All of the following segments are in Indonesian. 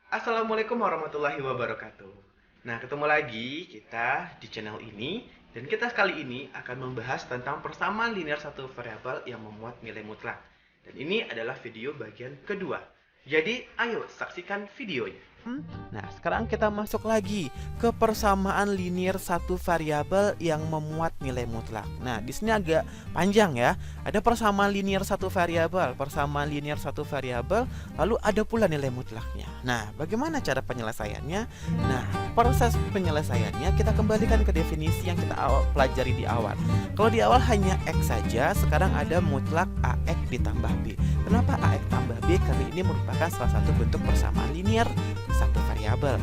Assalamualaikum warahmatullahi wabarakatuh. Nah, ketemu lagi kita di channel ini dan kita kali ini akan membahas tentang persamaan linear satu variabel yang memuat nilai mutlak. Dan ini adalah video bagian kedua. Jadi, ayo saksikan videonya. Nah, sekarang kita masuk lagi ke persamaan linear satu variabel yang memuat nilai mutlak. Nah, di sini agak panjang ya. Ada persamaan linear satu variabel, lalu ada pula nilai mutlaknya. Nah, bagaimana cara penyelesaiannya? Nah, proses penyelesaiannya kita kembalikan ke definisi yang kita pelajari di awal. Kalau di awal hanya X saja, sekarang ada mutlak AX ditambah B. Kenapa AX tambah B? Karena ini merupakan salah satu bentuk persamaan linear satu variabel.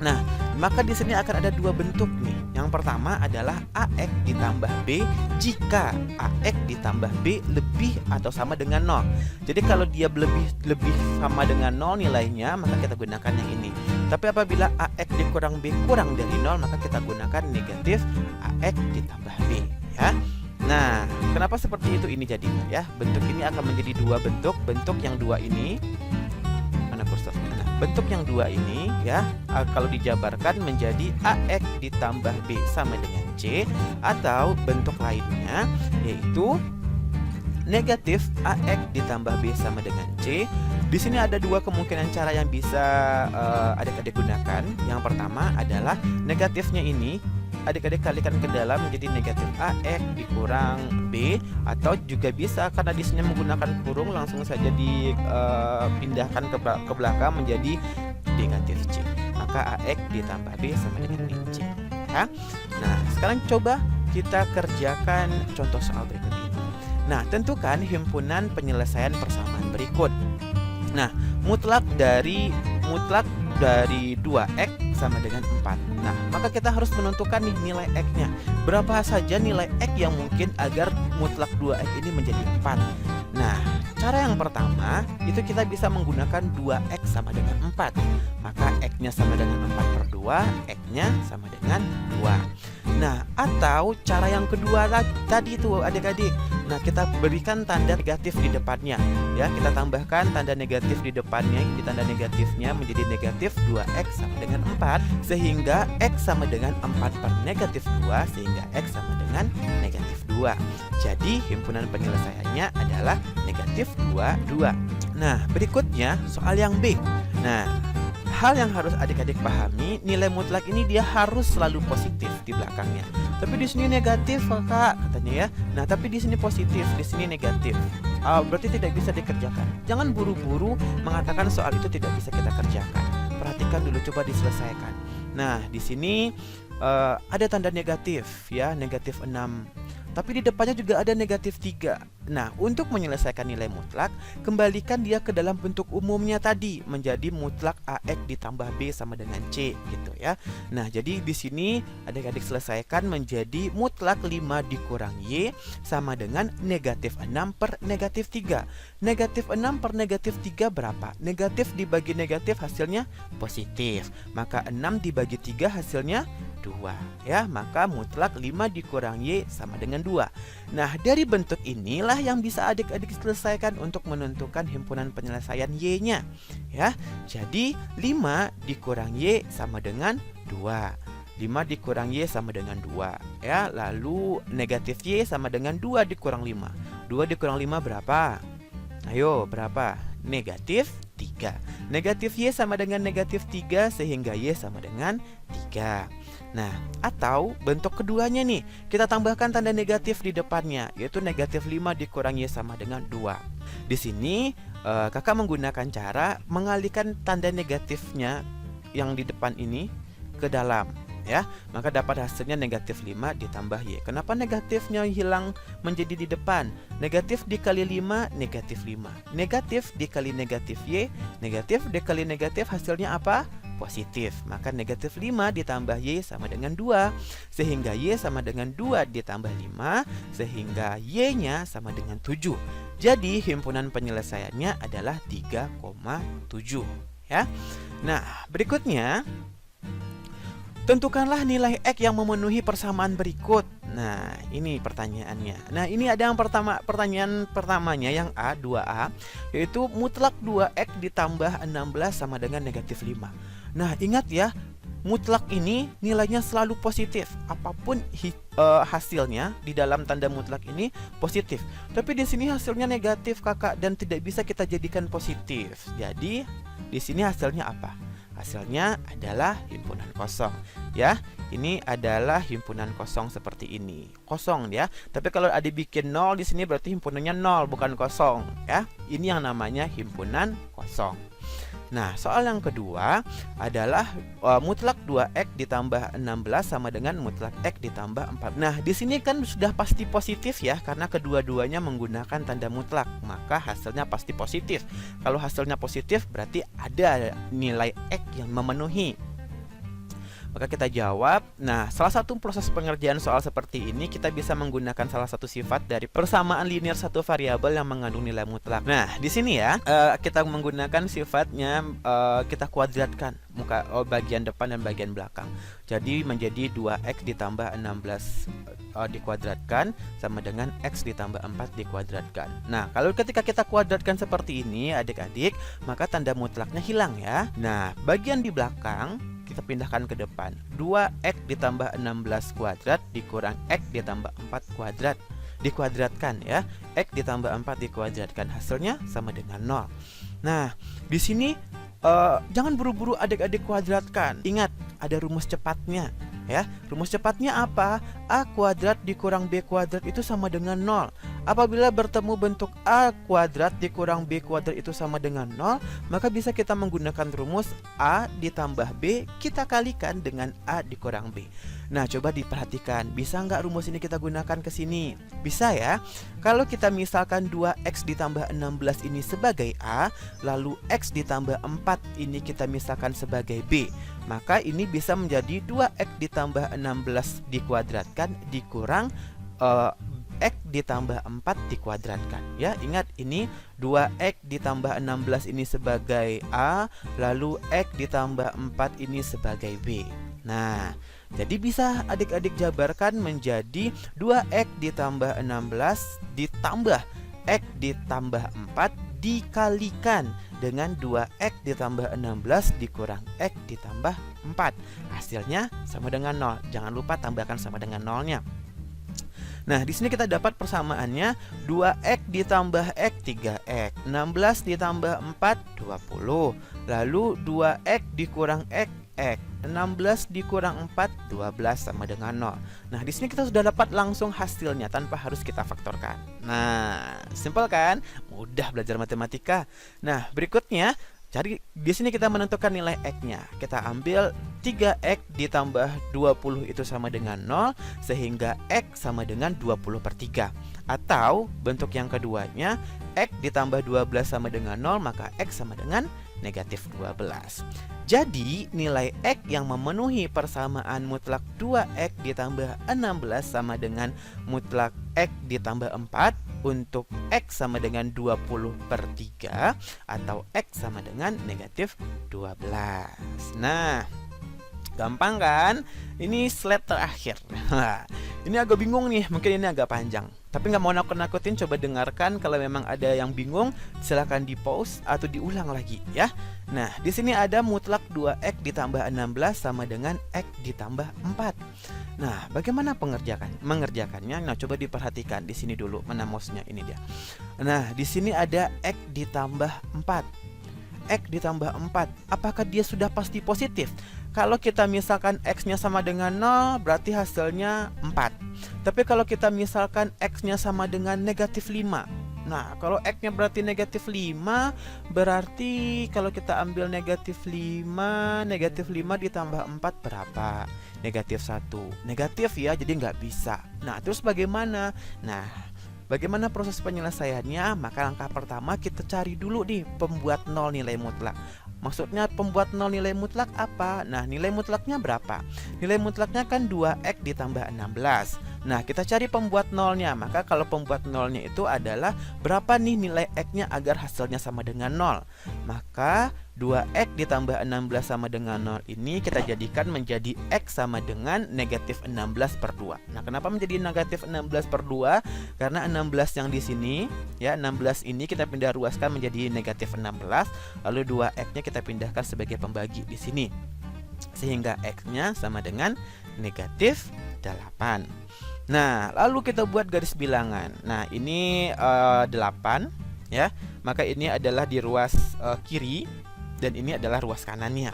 Nah, maka di sini akan ada dua bentuk nih. Yang pertama adalah AX ditambah B jika AX ditambah B lebih atau sama dengan 0. Jadi kalau dia lebih sama dengan 0 nilainya, maka kita gunakan yang ini. Tapi apabila AX dikurang B kurang dari 0, maka kita gunakan negatif AX ditambah B ya. Nah, kenapa seperti itu ini jadinya ya? Bentuk ini akan menjadi dua bentuk. Bentuk yang dua ini, mana kursornya? Nah, bentuk yang dua ini ya, kalau dijabarkan menjadi AX ditambah B sama dengan C, atau bentuk lainnya yaitu negatif AX ditambah B sama dengan C. Di sini ada dua kemungkinan cara yang bisa adik-adik gunakan. Yang pertama adalah negatifnya ini adik-adik kalikan ke dalam menjadi negatif AX dikurang B, atau juga bisa karena di sini menggunakan kurung langsung saja dipindahkan ke belakang menjadi negatif C. Maka AX ditambah B sama dengan C ya. Nah, sekarang coba kita kerjakan contoh soal berikut ini. Nah, tentukan himpunan penyelesaian persamaan berikut. Nah, mutlak dari 2x sama dengan 4. Nah, maka kita harus menentukan nih nilai x-nya. Berapa saja nilai x yang mungkin agar mutlak 2x ini menjadi 4. Nah, cara yang pertama itu kita bisa menggunakan 2x sama dengan 4. Maka x-nya sama dengan 4 per 2, x-nya sama dengan 2. Nah, atau cara yang kedua tadi itu adik-adik. Nah, kita berikan tanda negatif di depannya ya, kita tambahkan tanda negatif di depannya. Ini tanda negatifnya menjadi negatif 2x sama dengan 4, sehingga x sama dengan 4 per negatif 2, sehingga x sama dengan negatif 2. Jadi himpunan penyelesaiannya adalah negatif 2, 2. Nah, berikutnya soal yang B. Nah, hal yang harus adik-adik pahami, nilai mutlak ini dia harus selalu positif di belakangnya. Tapi di sini negatif, Kakak, katanya ya. Nah, tapi di sini positif, di sini negatif. Berarti tidak bisa dikerjakan. Jangan buru-buru mengatakan soal itu tidak bisa kita kerjakan. Perhatikan dulu, coba diselesaikan. Nah, di sini ada tanda negatif ya, negatif 6. Tapi di depannya juga ada negatif 3. Nah, untuk menyelesaikan nilai mutlak, kembalikan dia ke dalam bentuk umumnya tadi menjadi mutlak AX ditambah B sama dengan C gitu ya. Nah, jadi di sini adik-adik selesaikan menjadi mutlak 5 dikurang Y sama dengan negatif 6 per negatif 3. Negatif 6 per negatif 3 berapa? Negatif dibagi negatif hasilnya positif. Maka 6 dibagi 3 hasilnya 2 ya, maka mutlak 5 dikurang Y sama dengan 2. Nah, dari bentuk inilah yang bisa adik-adik selesaikan untuk menentukan himpunan penyelesaian Y-nya ya. Jadi 5 dikurang Y sama dengan 2. 5 dikurang Y sama dengan 2 ya. Lalu negatif Y sama dengan 2 dikurang 5. 2 dikurang 5 berapa? Ayo, berapa? Negatif 3. Negatif Y sama dengan negatif 3, sehingga Y sama dengan 3. Nah, atau bentuk keduanya nih, kita tambahkan tanda negatif di depannya, yaitu negatif 5 dikurang Y sama dengan 2. Di sini kakak menggunakan cara mengalihkan tanda negatifnya yang di depan ini ke dalam ya. Maka dapat hasilnya negatif 5 ditambah Y. Kenapa negatifnya hilang menjadi di depan? Negatif dikali 5, negatif 5. Negatif dikali negatif Y, negatif dikali negatif hasilnya apa? Positif. Maka negatif 5 ditambah Y sama dengan 2, sehingga Y sama dengan 2 ditambah 5, sehingga Y-nya sama dengan 7. Jadi himpunan penyelesaiannya adalah 3,7 ya. Nah, berikutnya tentukanlah nilai X yang memenuhi persamaan berikut. Nah, ini pertanyaannya. Nah, ini ada yang pertanyaan pertamanya yang A, 2A, yaitu mutlak 2x ditambah 16 sama dengan negatif 5. Nah, ingat ya, mutlak ini nilainya selalu positif. Apapun hasilnya di dalam tanda mutlak ini positif. Tapi di sini hasilnya negatif, Kakak, dan tidak bisa kita jadikan positif. Jadi, di sini hasilnya apa? Hasilnya adalah himpunan kosong, ya. Ini adalah himpunan kosong seperti ini. Kosong ya. Tapi kalau ada bikin 0 di sini berarti himpunannya 0 bukan kosong, ya. Ini yang namanya himpunan kosong. Nah, soal yang kedua adalah mutlak 2x ditambah 16 sama dengan mutlak x ditambah 4. Nah, di sini kan sudah pasti positif ya, karena kedua-duanya menggunakan tanda mutlak, maka hasilnya pasti positif. Kalau hasilnya positif berarti ada nilai x yang memenuhi. Maka kita jawab. Nah, salah satu proses pengerjaan soal seperti ini kita bisa menggunakan salah satu sifat dari persamaan linear satu variabel yang mengandung nilai mutlak. Nah, di sini ya kita menggunakan sifatnya, kita kuadratkan bagian depan dan bagian belakang. Jadi menjadi 2x ditambah 16 dikuadratkan sama dengan x ditambah 4 dikuadratkan. Nah, kalau ketika kita kuadratkan seperti ini adik-adik, maka tanda mutlaknya hilang ya. Nah, bagian di belakang kita pindahkan ke depan. 2x ditambah 16 kuadrat dikurang x ditambah 4 kuadrat dikuadratkan ya. X ditambah 4 dikuadratkan, hasilnya sama dengan 0. Nah, di sini jangan buru-buru adik-adik kuadratkan. Ingat, ada rumus cepatnya ya. Rumus cepatnya apa? A kuadrat dikurang B kuadrat itu sama dengan 0. Apabila bertemu bentuk A kuadrat dikurang B kuadrat itu sama dengan 0, maka bisa kita menggunakan rumus A ditambah B kita kalikan dengan A dikurang B. Nah, coba diperhatikan, bisa nggak rumus ini kita gunakan ke sini? Bisa ya. Kalau kita misalkan 2x ditambah 16 ini sebagai A, lalu x ditambah 4 ini kita misalkan sebagai B, maka ini bisa menjadi 2x ditambah 16 dikuadratkan dikurang x ditambah 4 dikuadratkan ya. Ingat, ini 2x ditambah 16 ini sebagai A, lalu x ditambah 4 ini sebagai B. Nah, jadi bisa adik-adik jabarkan menjadi 2x ditambah 16 ditambah x ditambah 4 dikalikan dengan 2x ditambah 16 dikurang x ditambah 4. Hasilnya sama dengan 0. Jangan lupa tambahkan sama dengan 0-nya. Nah, di sini kita dapat persamaannya 2x ditambah x 3x, 16 ditambah 4 20. Lalu 2x dikurang x 16 dikurang 4 12 sama dengan 0. Nah, di sini kita sudah dapat langsung hasilnya tanpa harus kita faktorkan. Nah, simpel kan? Mudah belajar matematika. Nah, berikutnya jadi di sini kita menentukan nilai x-nya. Kita ambil 3x ditambah 20 itu sama dengan 0, sehingga x sama dengan 20/3. Atau bentuk yang keduanya, x ditambah 12 sama dengan 0, maka x sama dengan negatif 12. Jadi nilai x yang memenuhi persamaan mutlak 2x ditambah 16 sama dengan mutlak x ditambah 4 untuk x sama dengan 20/3 atau x sama dengan negatif 12. Nah, gampang kan? Ini slide terakhir. Ini agak bingung nih, mungkin ini agak panjang. Tapi nggak mau nakut-nakutin, coba dengarkan. Kalau memang ada yang bingung, silahkan di pause atau diulang lagi ya. Nah, di sini ada mutlak 2x ditambah 16 sama dengan x ditambah 4. Nah, bagaimana mengerjakannya? Nah, coba diperhatikan di sini dulu. Mana mouse-nya? Ini dia. Nah, di sini ada x ditambah 4. X ditambah 4. Apakah dia sudah pasti positif? Kalau kita misalkan x-nya sama dengan 0, berarti hasilnya 4. Tapi kalau kita misalkan x-nya sama dengan negatif 5. Nah, kalau x-nya berarti negatif 5, berarti kalau kita ambil negatif 5 ditambah 4 berapa? Negatif 1. Negatif ya, jadi nggak bisa. Nah, terus bagaimana? Nah, bagaimana proses penyelesaiannya? Maka langkah pertama kita cari dulu nih pembuat 0 nilai mutlak. Maksudnya pembuat 0 nilai mutlak apa? Nah, nilai mutlaknya berapa? Nilai mutlaknya kan 2x ditambah 16. Nah, kita cari pembuat nolnya. Maka kalau pembuat nolnya itu adalah berapa nih nilai X-nya agar hasilnya sama dengan 0. Maka 2X ditambah 16 sama dengan 0 ini kita jadikan menjadi X sama dengan negatif 16 per 2. Nah, kenapa menjadi negatif 16 per 2? Karena 16 yang di sini, ya 16 ini kita pindah ruaskan menjadi negatif 16. Lalu 2X-nya kita pindahkan sebagai pembagi di sini. Sehingga X-nya sama dengan negatif 8. Nah, lalu kita buat garis bilangan. Nah, ini 8, ya. Maka ini adalah di ruas kiri dan ini adalah ruas kanannya.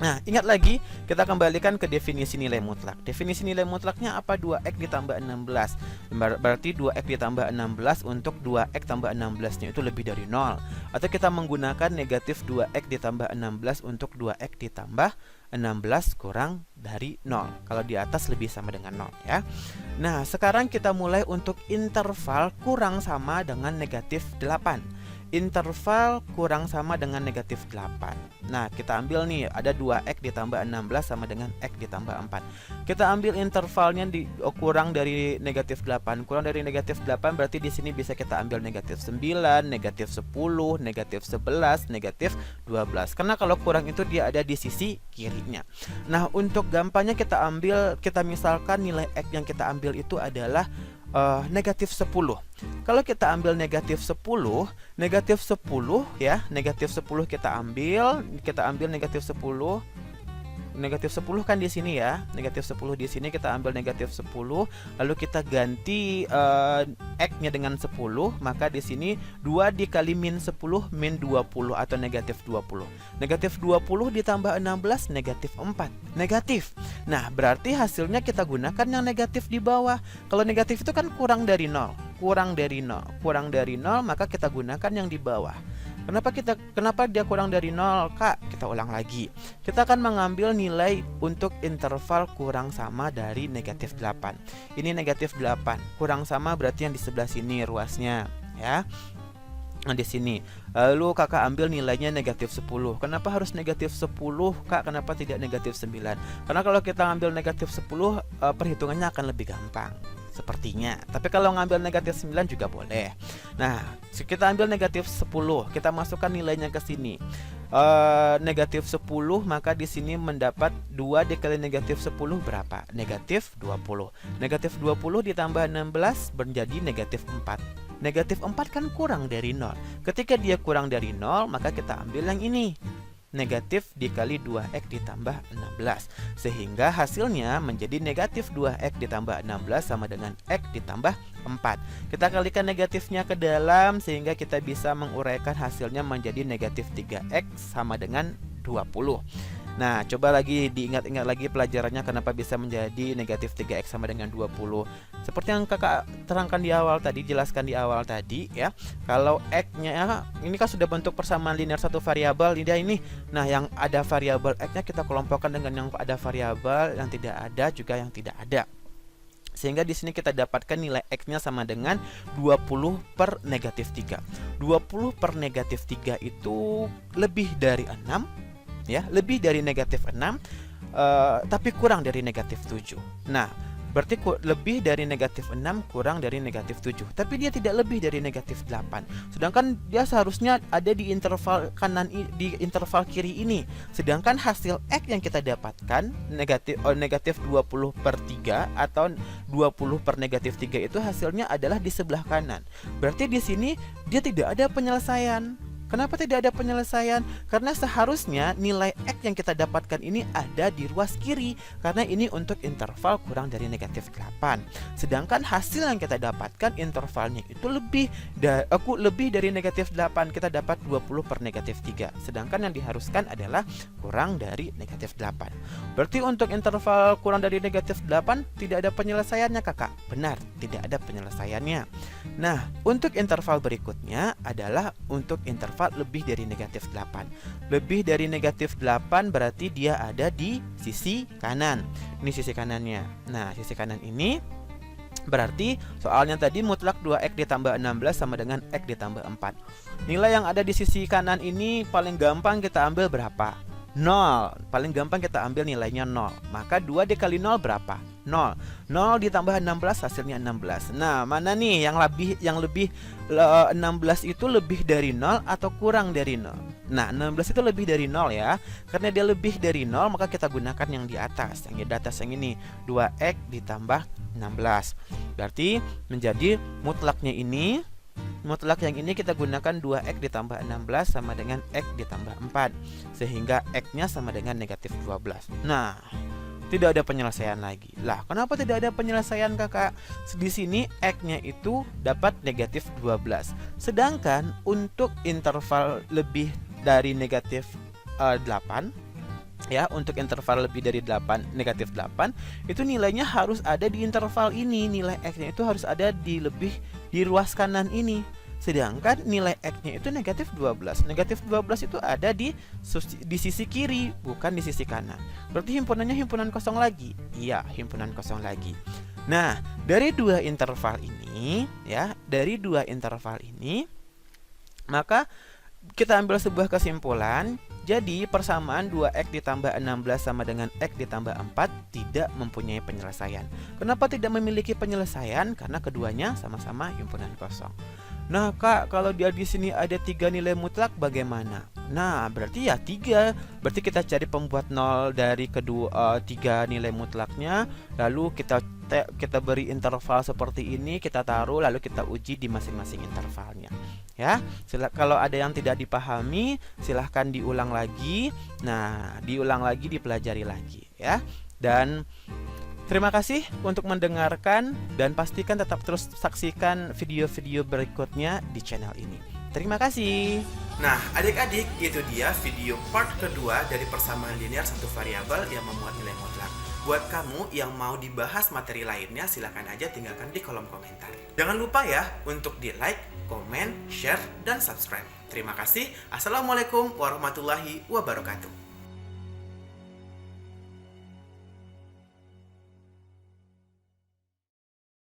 Nah, ingat lagi, kita kembalikan ke definisi nilai mutlak. Definisi nilai mutlaknya apa? 2X ditambah 16. Berarti 2X ditambah 16 untuk 2X tambah 16-nya itu lebih dari 0. Atau kita menggunakan negatif 2X ditambah 16 untuk 2X ditambah 16 kurang dari 0. Kalau di atas lebih sama dengan 0, ya. Nah, sekarang kita mulai untuk interval kurang sama dengan negatif 8. Interval kurang sama dengan negatif 8. Nah, kita ambil nih, ada 2X ditambah 16 sama dengan X ditambah 4. Kita ambil intervalnya kurang dari negatif 8. Kurang dari negatif 8 berarti di sini bisa kita ambil negatif 9, negatif 10, negatif 11, negatif 12. Karena kalau kurang itu dia ada di sisi kirinya. Nah, untuk gampangnya kita misalkan nilai X yang kita ambil itu adalah negatif 10. Kalau kita ambil negatif 10 ya, negatif 10 kita ambil negatif 10. Negatif 10 kan di sini ya. Negatif 10 di sini kita ambil negatif 10, lalu kita ganti X-nya dengan 10, maka di sini 2 dikali min 10 min 20 atau negatif 20. Negatif 20 ditambah 16 negatif 4. Negatif. Nah, berarti hasilnya kita gunakan yang negatif di bawah. Kalau negatif itu kan kurang dari 0. Kurang dari 0, maka kita gunakan yang di bawah. Kenapa dia kurang dari 0, Kak? Kita ulang lagi. Kita akan mengambil nilai untuk interval kurang sama dari negatif 8. Ini negatif 8. Kurang sama berarti yang di sebelah sini ruasnya, ya. Nah, di sini. Lalu Kakak ambil nilainya negatif 10. Kenapa harus negatif 10, Kak? Kenapa tidak negatif 9? Karena kalau kita ambil negatif 10, perhitungannya akan lebih gampang sepertinya. Tapi kalau ngambil negatif 9 juga boleh. Nah, kita ambil negatif 10, kita masukkan nilainya ke sini. Negatif 10, maka di sini mendapat 2 dikali negatif 10 berapa? Negatif 20. Negatif 20 ditambah 16 menjadi negatif 4. Negatif 4 kan kurang dari 0. Ketika dia kurang dari 0, maka kita ambil yang ini. Negatif dikali 2X ditambah 16. Sehingga hasilnya menjadi negatif 2X ditambah 16 sama dengan X ditambah 4. Kita kalikan negatifnya ke dalam sehingga kita bisa menguraikan hasilnya menjadi negatif 3X sama dengan 20. Nah, coba lagi diingat-ingat lagi pelajarannya kenapa bisa menjadi negatif 3X sama dengan 20. Seperti yang Kakak terangkan di awal tadi, jelaskan di awal tadi, ya. Kalau X-nya ini kan sudah bentuk persamaan linear satu variabel ini. Nah, yang ada variabel X-nya kita kelompokkan dengan yang ada variabel yang tidak ada juga yang tidak ada. Sehingga di sini kita dapatkan nilai X-nya sama dengan 20 per negatif 3. 20 per negatif 3 itu lebih dari 6. Ya, lebih dari negatif 6, tapi kurang dari negatif 7. Nah, berarti lebih dari negatif 6 kurang dari negatif 7. Tapi dia tidak lebih dari negatif 8. Sedangkan dia seharusnya ada di interval kanan, di interval kiri ini. Sedangkan hasil X yang kita dapatkan negatif 20 per 3 atau 20 per negatif 3 itu hasilnya adalah di sebelah kanan. Berarti di sini dia tidak ada penyelesaian. Kenapa tidak ada penyelesaian? Karena seharusnya nilai X yang kita dapatkan ini ada di ruas kiri. Karena ini untuk interval kurang dari negatif 8. Sedangkan hasil yang kita dapatkan intervalnya itu lebih dari negatif 8. Kita dapat 20 per negatif 3. Sedangkan yang diharuskan adalah kurang dari negatif 8. Berarti untuk interval kurang dari negatif 8 tidak ada penyelesaiannya, Kakak? Benar, tidak ada penyelesaiannya. Nah, untuk interval berikutnya adalah untuk interval lebih dari negatif 8. Lebih dari negatif 8 berarti dia ada di sisi kanan. Ini sisi kanannya. Nah, sisi kanan ini berarti soalnya tadi mutlak 2X ditambah 16 sama dengan X ditambah 4. Nilai yang ada di sisi kanan ini paling gampang kita ambil berapa? 0. Paling gampang kita ambil nilainya 0. Maka 2 dikali 0 berapa? 0. 0 ditambah 16 hasilnya 16. Nah, mana nih yang lebih 16 itu lebih dari 0 atau kurang dari 0? Nah, 16 itu lebih dari 0 ya. Karena dia lebih dari 0, maka kita gunakan yang di atas. Yang di atas yang ini, 2x ditambah 16. Berarti menjadi mutlak yang ini kita gunakan 2x ditambah 16 sama dengan x ditambah 4. Sehingga x-nya sama dengan negatif 12. Nah, tidak ada penyelesaian lagi. Lah, kenapa tidak ada penyelesaian, Kakak? Di sini x-nya itu dapat negatif 12. Sedangkan untuk interval lebih dari negatif 8, ya, untuk interval lebih dari 8, negatif 8, itu nilainya harus ada di interval ini. Nilai x-nya itu harus ada di ruas kanan ini. Sedangkan nilai x-nya itu negatif 12. Negatif 12 itu ada di sisi kiri, bukan di sisi kanan. Berarti himpunannya himpunan kosong lagi. Iya, himpunan kosong lagi. Nah, dari dua interval ini, ya, maka kita ambil sebuah kesimpulan. Jadi persamaan 2x ditambah 16 sama dengan x ditambah 4 tidak mempunyai penyelesaian. Kenapa tidak memiliki penyelesaian? Karena keduanya sama-sama himpunan kosong. Nah, Kak, kalau di sini ada 3 nilai mutlak bagaimana? Nah, berarti ya 3. Berarti kita cari pembuat 0 dari kedua 3 nilai mutlaknya, lalu kita beri interval seperti ini, kita taruh, lalu kita uji di masing-masing intervalnya. Ya, kalau ada yang tidak dipahami, silahkan diulang lagi. Nah, diulang lagi, dipelajari lagi, ya. Dan terima kasih untuk mendengarkan, dan pastikan tetap terus saksikan video-video berikutnya di channel ini. Terima kasih. Nah, adik-adik, itu dia video part kedua dari persamaan linear satu variabel yang memuat nilai mutlak. Buat kamu yang mau dibahas materi lainnya, silahkan aja tinggalkan di kolom komentar. Jangan lupa ya untuk di like, komen, share, dan subscribe. Terima kasih. Assalamualaikum warahmatullahi wabarakatuh.